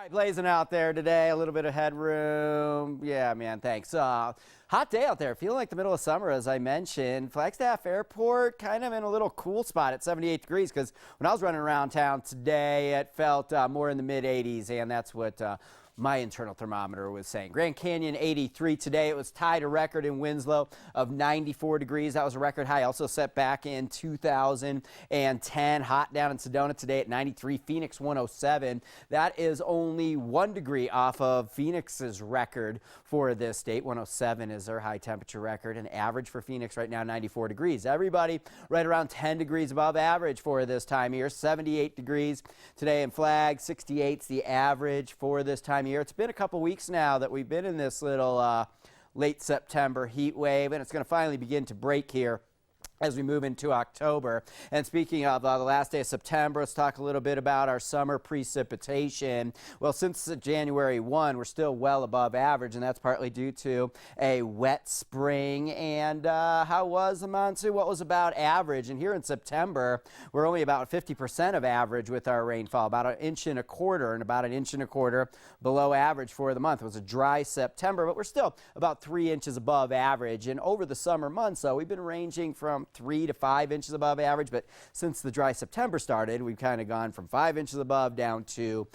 right, blazing out there today, a little bit of headroom. Yeah, man, thanks. Hot day out there, feeling like the middle of summer, as I mentioned. Flagstaff Airport kind of in a little cool spot at 78 degrees because when I was running around town today, it felt more in the mid-80s, and that's what my internal thermometer was saying. Grand Canyon 83 today. It was tied a record in Winslow of 94 degrees. That was a record high also set back in 2010. Hot down in Sedona today at 93. Phoenix 107. That is only 1 degree off of Phoenix's record for this state. 107 is their high temperature record, and average for Phoenix right now 94 degrees. Everybody right around 10 degrees above average for this time of year. 78 degrees today in Flag. 68 is the average for this time of year. It's been a couple weeks now that we've been in this little late September heat wave, and it's going to finally begin to break here as we move into October. And speaking of the last day of September, let's talk a little bit about our summer precipitation. Well, since January 1, we're still well above average, and that's partly due to a wet spring. And how was the monsoon? What was about average? And here in September, we're only about 50% of average with our rainfall, about 1.25 inches, and about 1.25 inches below average for the month. It was a dry September, but we're still about 3 inches above average. And over the summer months, though, we've been ranging from 3 to 5 inches above average, but since the dry September started, we've kind of gone from 5 inches above down to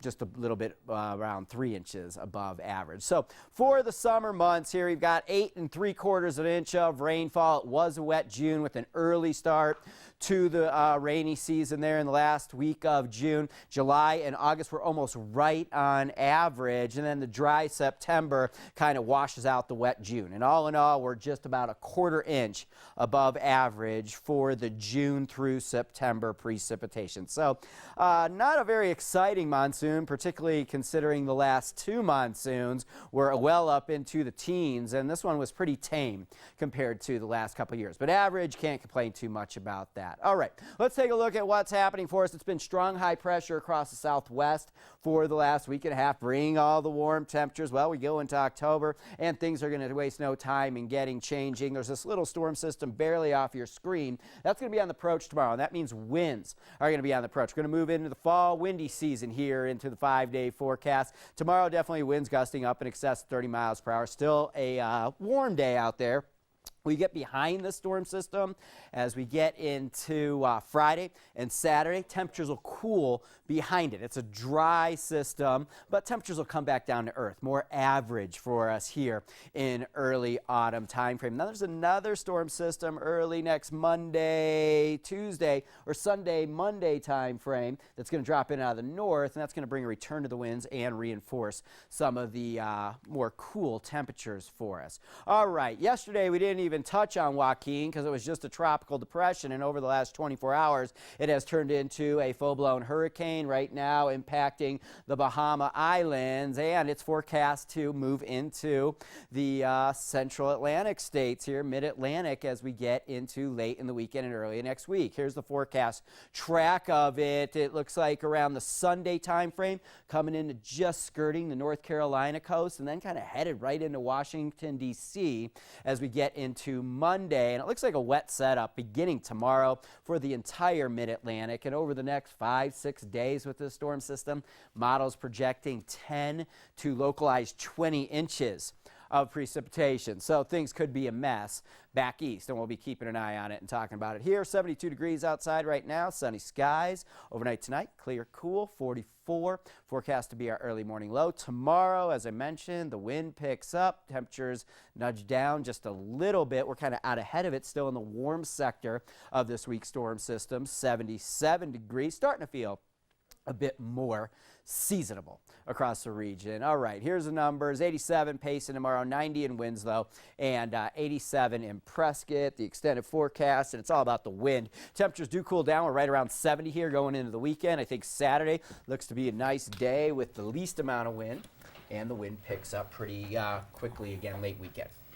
just a little bit around 3 inches above average. So for the summer months here, we've got 8 3/4 inches of rainfall. It was a wet June with an early start to the rainy season there in the last week of June. July and August were almost right on average, and then the dry September kind of washes out the wet June. And all in all, we're just about 1/4 inch above average for the June through September precipitation. So not a very exciting monsoon, particularly considering the last 2 monsoons were well up into the teens, and this one was pretty tame compared to the last couple years. But average, can't complain too much about that. All right, let's take a look at what's happening for us. It's been strong high pressure across the southwest for the last week and a half, bringing all the warm temperatures. Well, we go into October, and things are going to waste no time in changing. There's this little storm system barely off your screen. That's going to be on the approach tomorrow, and that means winds are going to be on the approach. We're going to move into the fall windy season here into the 5-day forecast. Tomorrow, definitely winds gusting up in excess of 30 miles per hour. Still a warm day out there. We get behind the storm system as we get into Friday and Saturday. Temperatures will cool behind it. It's a dry system, but temperatures will come back down to earth, more average for us here in early autumn time frame. Now there's another storm system early next Monday, Tuesday, or Sunday, Monday time frame that's going to drop in out of the north, and that's going to bring a return to the winds and reinforce some of the more cool temperatures for us. All right, yesterday we didn't even touch on Joaquin because it was just a tropical depression, and over the last 24 hours it has turned into a full-blown hurricane right now impacting the Bahama Islands, and it's forecast to move into the central Atlantic states here, mid-Atlantic, as we get into late in the weekend and early next week. Here's the forecast track of it. It looks like around the Sunday time frame, coming into just skirting the North Carolina coast, and then kind of headed right into Washington, D.C. as we get into Monday. And it looks like a wet setup beginning tomorrow for the entire mid-Atlantic, and over the next 5-6 days with this storm system, models projecting 10 to localized 20 inches of precipitation. So things could be a mess back east, and we'll be keeping an eye on it and talking about it here. 72 degrees outside right now, sunny skies. Overnight tonight, clear, cool, 44. Forecast to be our early morning low. Tomorrow, as I mentioned, the wind picks up. Temperatures nudge down just a little bit. We're kind of out ahead of it, still in the warm sector of this week's storm system. 77 degrees, starting to feel a bit more seasonable across the region. All right, here's the numbers. 87 Payson tomorrow, 90 in Winslow, and 87 in Prescott. The extended forecast, and it's all about the wind. Temperatures do cool down. We're right around 70 here going into the weekend. I think Saturday looks to be a nice day with the least amount of wind, and the wind picks up pretty quickly again late weekend.